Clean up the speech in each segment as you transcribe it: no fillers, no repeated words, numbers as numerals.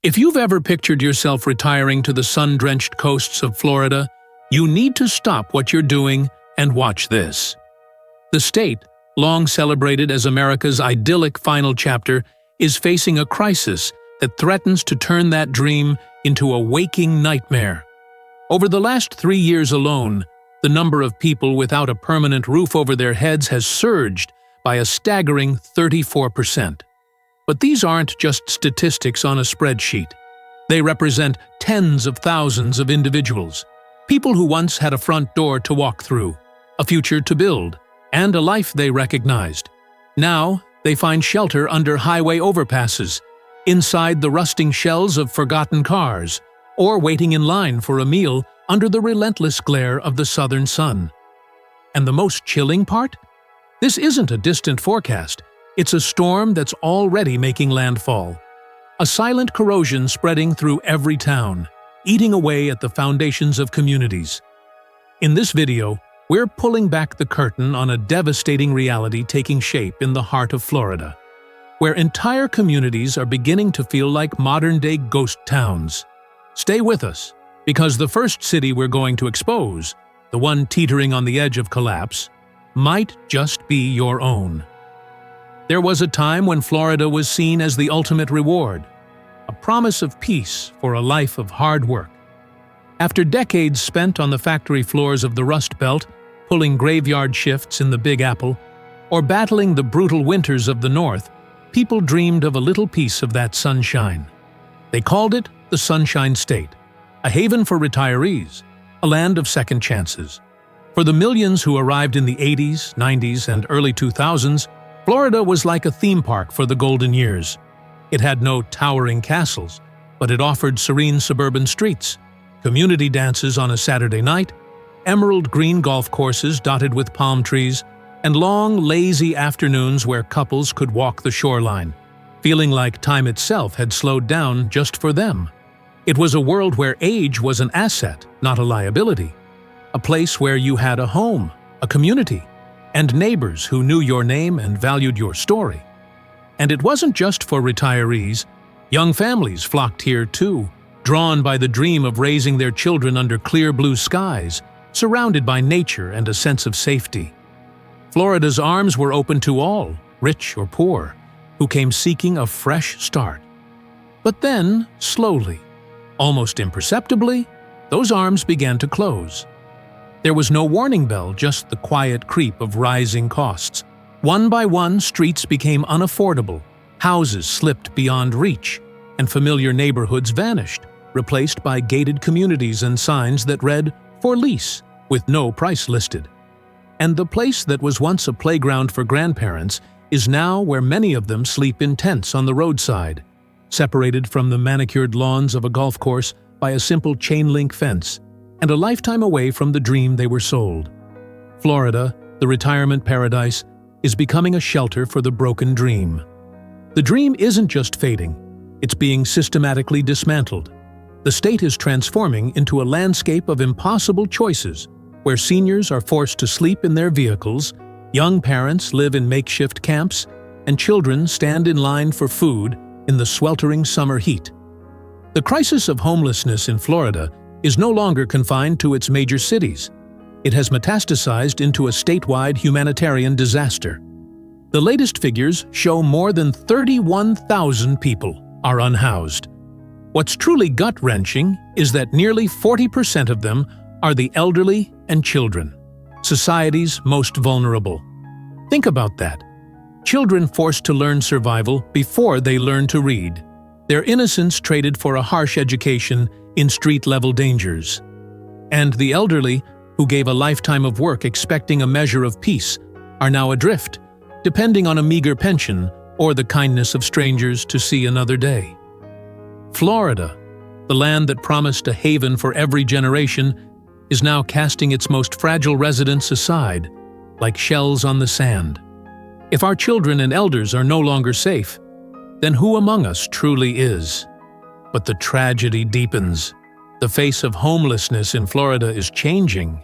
If you've ever pictured yourself retiring to the sun-drenched coasts of Florida, you need to stop what you're doing and watch this. The state, long celebrated as America's idyllic final chapter, is facing a crisis that threatens to turn that dream into a waking nightmare. Over the last 3 years alone, the number of people without a permanent roof over their heads has surged by a staggering 34%. But these aren't just statistics on a spreadsheet. They represent tens of thousands of individuals, people who once had a front door to walk through, a future to build, and a life they recognized. Now, they find shelter under highway overpasses, inside the rusting shells of forgotten cars, or waiting in line for a meal under the relentless glare of the southern sun. And the most chilling part? This isn't a distant forecast. It's a storm that's already making landfall. A silent corrosion spreading through every town, eating away at the foundations of communities. In this video, we're pulling back the curtain on a devastating reality taking shape in the heart of Florida, where entire communities are beginning to feel like modern-day ghost towns. Stay with us, because the first city we're going to expose, the one teetering on the edge of collapse, might just be your own. There was a time when Florida was seen as the ultimate reward, a promise of peace for a life of hard work. After decades spent on the factory floors of the Rust Belt, pulling graveyard shifts in the Big Apple, or battling the brutal winters of the North, people dreamed of a little piece of that sunshine. They called it the Sunshine State, a haven for retirees, a land of second chances. For the millions who arrived in the 80s, 90s, and early 2000s, Florida was like a theme park for the golden years. It had no towering castles, but it offered serene suburban streets, community dances on a Saturday night, emerald green golf courses dotted with palm trees, and long, lazy afternoons where couples could walk the shoreline, feeling like time itself had slowed down just for them. It was a world where age was an asset, not a liability. A place where you had a home, a community, and neighbors who knew your name and valued your story. And it wasn't just for retirees. Young families flocked here too, drawn by the dream of raising their children under clear blue skies, surrounded by nature and a sense of safety. Florida's arms were open to all, rich or poor, who came seeking a fresh start. But then, slowly, almost imperceptibly, those arms began to close. There was no warning bell, just the quiet creep of rising costs. One by one, streets became unaffordable, houses slipped beyond reach, and familiar neighborhoods vanished, replaced by gated communities and signs that read, "For lease," with no price listed. And the place that was once a playground for grandparents is now where many of them sleep in tents on the roadside, separated from the manicured lawns of a golf course by a simple chain-link fence, and a lifetime away from the dream they were sold. Florida, the retirement paradise, is becoming a shelter for the broken dream. The dream isn't just fading, it's being systematically dismantled. The state is transforming into a landscape of impossible choices, where seniors are forced to sleep in their vehicles, young parents live in makeshift camps, and children stand in line for food in the sweltering summer heat. The crisis of homelessness in Florida is no longer confined to its major cities. It has metastasized into a statewide humanitarian disaster. The latest figures show more than 31,000 people are unhoused. What's truly gut-wrenching is that nearly 40% of them are the elderly and children, society's most vulnerable. Think about that. Children forced to learn survival before they learn to read. Their innocence traded for a harsh education in street-level dangers. And the elderly, who gave a lifetime of work expecting a measure of peace, are now adrift, depending on a meager pension or the kindness of strangers to see another day. Florida, the land that promised a haven for every generation, is now casting its most fragile residents aside, like shells on the sand. If our children and elders are no longer safe, then who among us truly is? But the tragedy deepens. The face of homelessness in Florida is changing.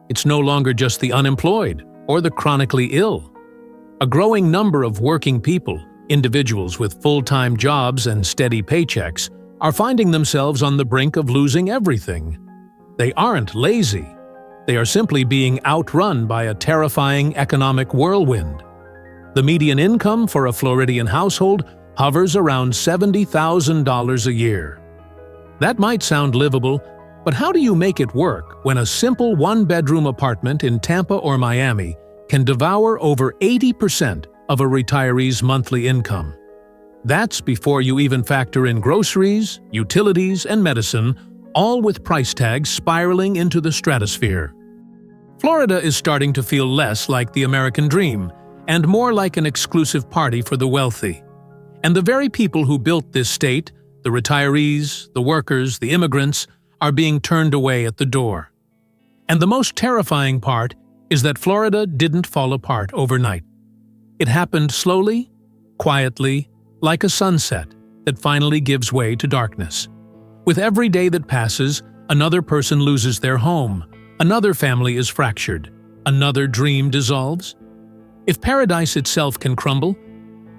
It's no longer just the unemployed or the chronically ill. A growing number of working people, individuals with full-time jobs and steady paychecks, are finding themselves on the brink of losing everything. They aren't lazy. They are simply being outrun by a terrifying economic whirlwind. The median income for a Floridian household hovers around $70,000 a year. That might sound livable, but how do you make it work when a simple one-bedroom apartment in Tampa or Miami can devour over 80% of a retiree's monthly income? That's before you even factor in groceries, utilities, and medicine, all with price tags spiraling into the stratosphere. Florida is starting to feel less like the American dream and more like an exclusive party for the wealthy. And the very people who built this state, the retirees, the workers, the immigrants, are being turned away at the door. And the most terrifying part is that Florida didn't fall apart overnight. It happened slowly, quietly, like a sunset that finally gives way to darkness. With every day that passes, another person loses their home, another family is fractured, another dream dissolves. If paradise itself can crumble,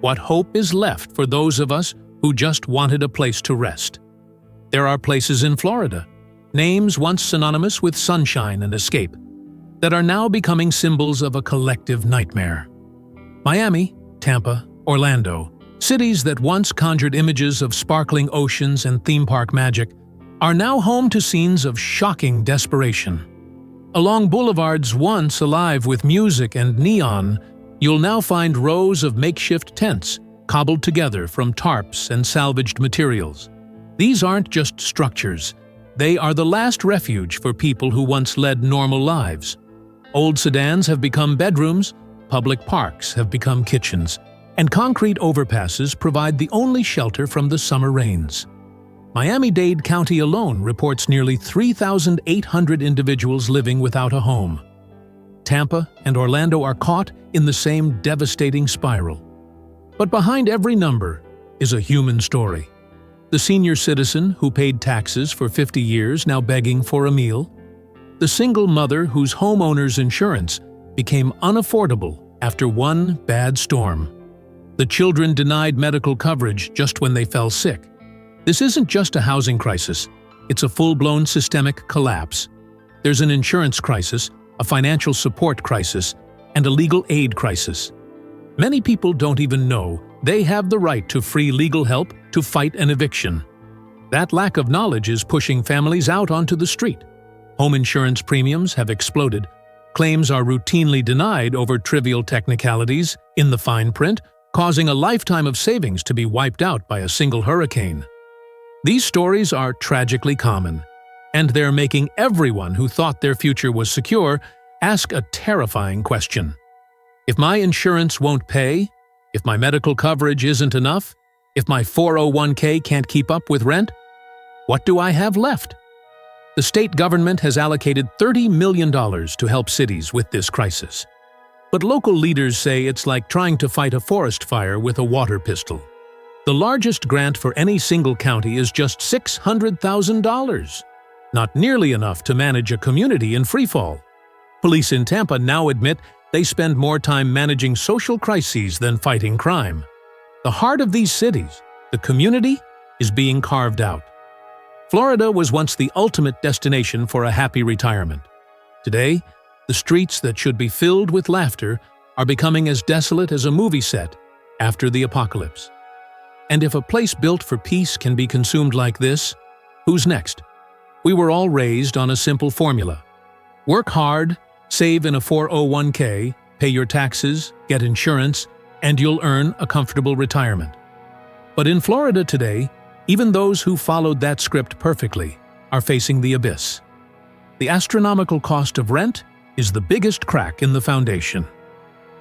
what hope is left for those of us who just wanted a place to rest? There are places in Florida, names once synonymous with sunshine and escape, that are now becoming symbols of a collective nightmare. Miami, Tampa, Orlando, cities that once conjured images of sparkling oceans and theme park magic, are now home to scenes of shocking desperation. Along boulevards once alive with music and neon, you'll now find rows of makeshift tents cobbled together from tarps and salvaged materials. These aren't just structures. They are the last refuge for people who once led normal lives. Old sedans have become bedrooms, public parks have become kitchens, and concrete overpasses provide the only shelter from the summer rains. Miami-Dade County alone reports nearly 3,800 individuals living without a home. Tampa and Orlando are caught in the same devastating spiral. But behind every number is a human story. The senior citizen who paid taxes for 50 years now begging for a meal. The single mother whose homeowner's insurance became unaffordable after one bad storm. The children denied medical coverage just when they fell sick. This isn't just a housing crisis, it's a full-blown systemic collapse. There's an insurance crisis, a financial support crisis, and a legal aid crisis. Many people don't even know they have the right to free legal help to fight an eviction. That lack of knowledge is pushing families out onto the street. Home insurance premiums have exploded. Claims are routinely denied over trivial technicalities in the fine print, causing a lifetime of savings to be wiped out by a single hurricane. These stories are tragically common, and they're making everyone who thought their future was secure ask a terrifying question. If my insurance won't pay, if my medical coverage isn't enough, if my 401k can't keep up with rent, what do I have left? The state government has allocated $30 million to help cities with this crisis. But local leaders say it's like trying to fight a forest fire with a water pistol. The largest grant for any single county is just $600,000. Not nearly enough to manage a community in freefall. Police in Tampa now admit they spend more time managing social crises than fighting crime. The heart of these cities, the community, is being carved out. Florida was once the ultimate destination for a happy retirement. Today, the streets that should be filled with laughter are becoming as desolate as a movie set after the apocalypse. And if a place built for peace can be consumed like this, who's next? We were all raised on a simple formula. Work hard, save in a 401k, pay your taxes, get insurance, and you'll earn a comfortable retirement. But in Florida today, even those who followed that script perfectly are facing the abyss. The astronomical cost of rent is the biggest crack in the foundation.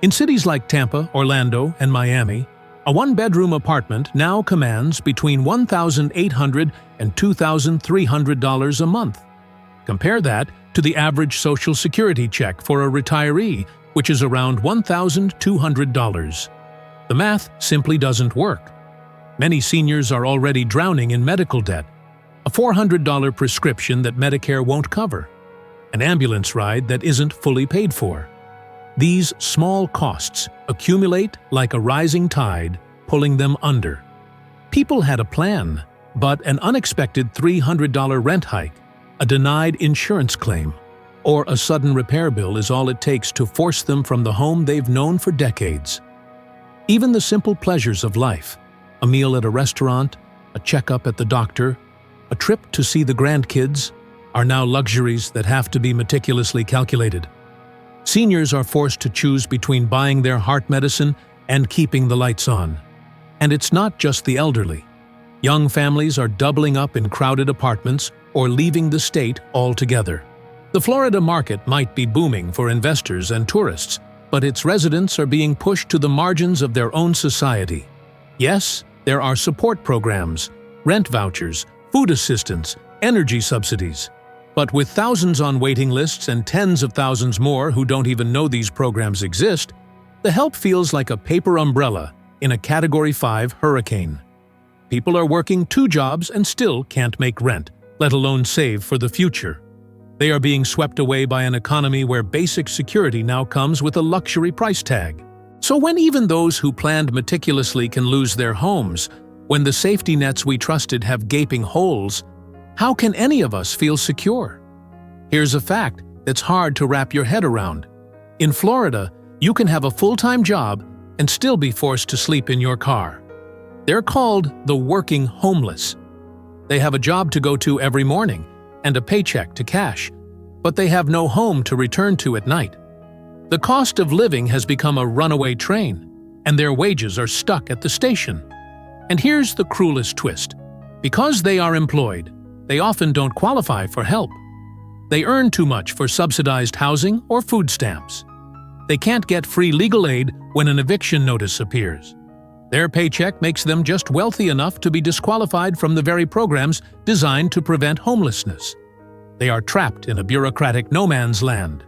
In cities like Tampa, Orlando, and Miami, a one-bedroom apartment now commands between $1,800 and $2,300 a month. Compare that to the average Social Security check for a retiree, which is around $1,200. The math simply doesn't work. Many seniors are already drowning in medical debt, a $400 prescription that Medicare won't cover, an ambulance ride that isn't fully paid for. These small costs accumulate like a rising tide, pulling them under. People had a plan. but an unexpected $300 rent hike, a denied insurance claim, or a sudden repair bill is all it takes to force them from the home they've known for decades. Even the simple pleasures of life, a meal at a restaurant, a checkup at the doctor, a trip to see the grandkids, are now luxuries that have to be meticulously calculated. Seniors are forced to choose between buying their heart medicine and keeping the lights on. And it's not just the elderly. Young families are doubling up in crowded apartments or leaving the state altogether. The Florida market might be booming for investors and tourists, but its residents are being pushed to the margins of their own society. Yes, there are support programs, rent vouchers, food assistance, energy subsidies. But with thousands on waiting lists and tens of thousands more who don't even know these programs exist, the help feels like a paper umbrella in a Category 5 hurricane. People are working 2 jobs and still can't make rent, let alone save for the future. They are being swept away by an economy where basic security now comes with a luxury price tag. So when even those who planned meticulously can lose their homes, when the safety nets we trusted have gaping holes, how can any of us feel secure? Here's a fact that's hard to wrap your head around. In Florida, you can have a full-time job and still be forced to sleep in your car. They're called the working homeless. They have a job to go to every morning and a paycheck to cash, but they have no home to return to at night. The cost of living has become a runaway train, and their wages are stuck at the station. And here's the cruelest twist. Because they are employed, they often don't qualify for help. They earn too much for subsidized housing or food stamps. They can't get free legal aid when an eviction notice appears. Their paycheck makes them just wealthy enough to be disqualified from the very programs designed to prevent homelessness. They are trapped in a bureaucratic no man's land.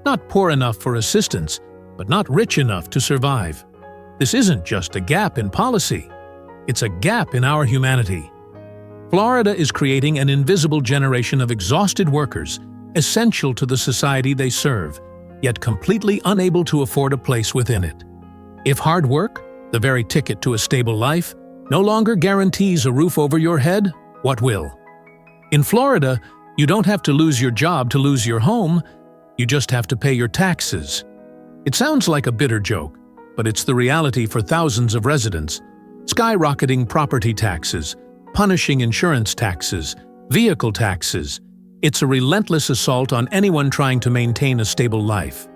Not poor enough for assistance, but not rich enough to survive. This isn't just a gap in policy. It's a gap in our humanity. Florida is creating an invisible generation of exhausted workers, essential to the society they serve, yet completely unable to afford a place within it. If hard work, the very ticket to a stable life, no longer guarantees a roof over your head, what will? In Florida, you don't have to lose your job to lose your home, you just have to pay your taxes. It sounds like a bitter joke, but it's the reality for thousands of residents. Skyrocketing property taxes, punishing insurance taxes, vehicle taxes. It's a relentless assault on anyone trying to maintain a stable life.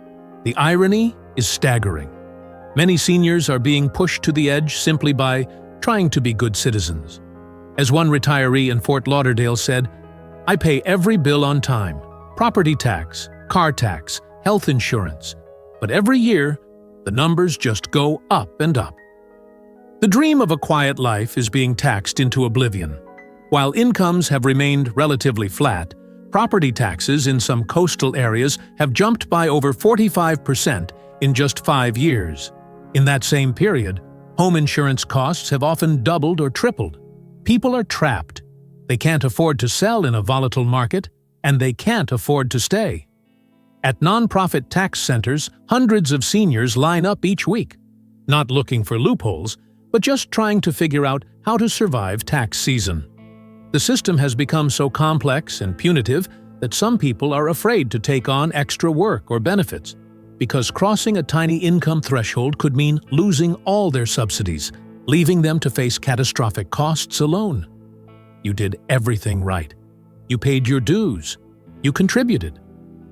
The irony is staggering. Many seniors are being pushed to the edge simply by trying to be good citizens. As one retiree in Fort Lauderdale said, "I pay every bill on time, property tax, car tax, health insurance, but every year, the numbers just go up and up." The dream of a quiet life is being taxed into oblivion. While incomes have remained relatively flat, property taxes in some coastal areas have jumped by over 45% in just 5 years. In that same period, home insurance costs have often doubled or tripled. People are trapped. They can't afford to sell in a volatile market, and they can't afford to stay. At nonprofit tax centers, hundreds of seniors line up each week, not looking for loopholes, but just trying to figure out how to survive tax season. The system has become so complex and punitive that some people are afraid to take on extra work or benefits, because crossing a tiny income threshold could mean losing all their subsidies, leaving them to face catastrophic costs alone. You did everything right. You paid your dues. You contributed.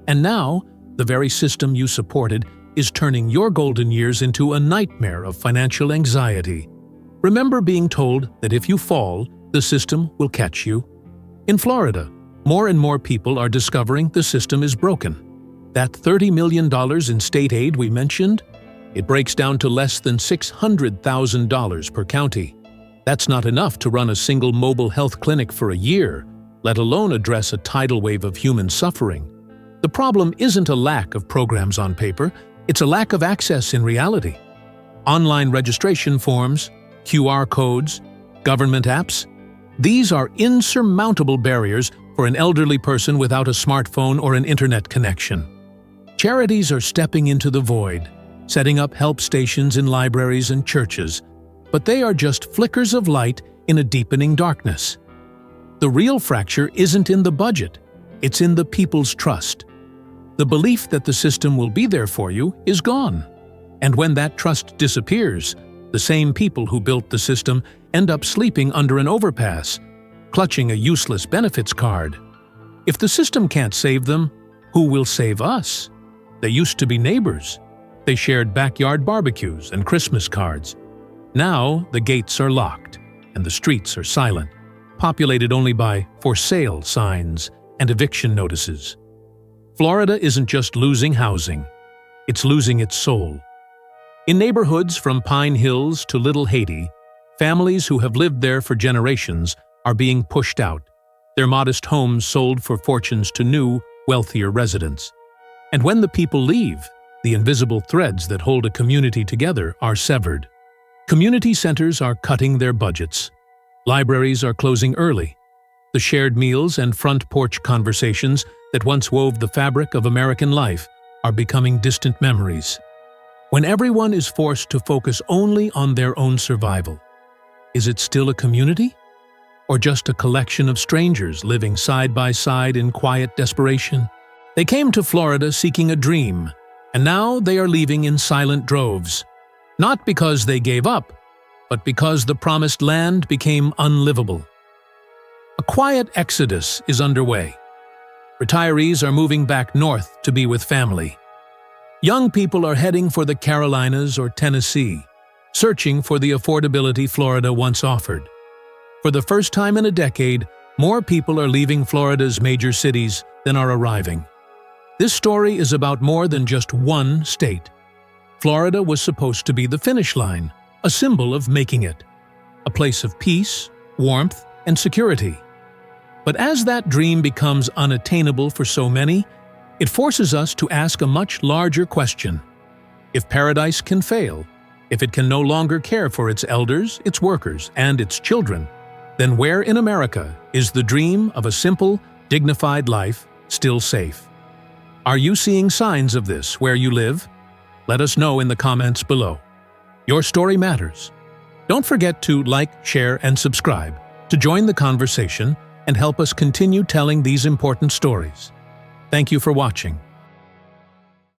And now, the very system you supported is turning your golden years into a nightmare of financial anxiety. Remember being told that if you fall, the system will catch you? In Florida, more and more people are discovering the system is broken. That $30 million in state aid we mentioned, it breaks down to less than $600,000 per county. That's not enough to run a single mobile health clinic for a year, let alone address a tidal wave of human suffering. The problem isn't a lack of programs on paper, it's a lack of access in reality. Online registration forms, QR codes, government apps, these are insurmountable barriers for an elderly person without a smartphone or an internet connection. Charities are stepping into the void, setting up help stations in libraries and churches, but they are just flickers of light in a deepening darkness. The real fracture isn't in the budget, it's in the people's trust. The belief that the system will be there for you is gone. And when that trust disappears, the same people who built the system end up sleeping under an overpass, clutching a useless benefits card. If the system can't save them, who will save us? They used to be neighbors. They shared backyard barbecues and Christmas cards. Now the gates are locked and the streets are silent, populated only by for sale signs and eviction notices. Florida isn't just losing housing, it's losing its soul. In neighborhoods from Pine Hills to Little Haiti, families who have lived there for generations are being pushed out, their modest homes sold for fortunes to new, wealthier residents. And when the people leave, the invisible threads that hold a community together are severed. Community centers are cutting their budgets. Libraries are closing early. The shared meals and front porch conversations that once wove the fabric of American life are becoming distant memories. When everyone is forced to focus only on their own survival, is it still a community? Or just a collection of strangers living side by side in quiet desperation? They came to Florida seeking a dream, and now they are leaving in silent droves. Not because they gave up, but because the promised land became unlivable. A quiet exodus is underway. Retirees are moving back north to be with family. Young people are heading for the Carolinas or Tennessee, searching for the affordability Florida once offered. For the first time in a decade, more people are leaving Florida's major cities than are arriving. This story is about more than just one state. Florida was supposed to be the finish line, a symbol of making it, a place of peace, warmth, and security. But as that dream becomes unattainable for so many, it forces us to ask a much larger question. If paradise can fail, if it can no longer care for its elders, its workers, and its children, then where in America is the dream of a simple, dignified life still safe? Are you seeing signs of this where you live? Let us know in the comments below. Your story matters. Don't forget to like, share, and subscribe to join the conversation and help us continue telling these important stories. Thank you for watching.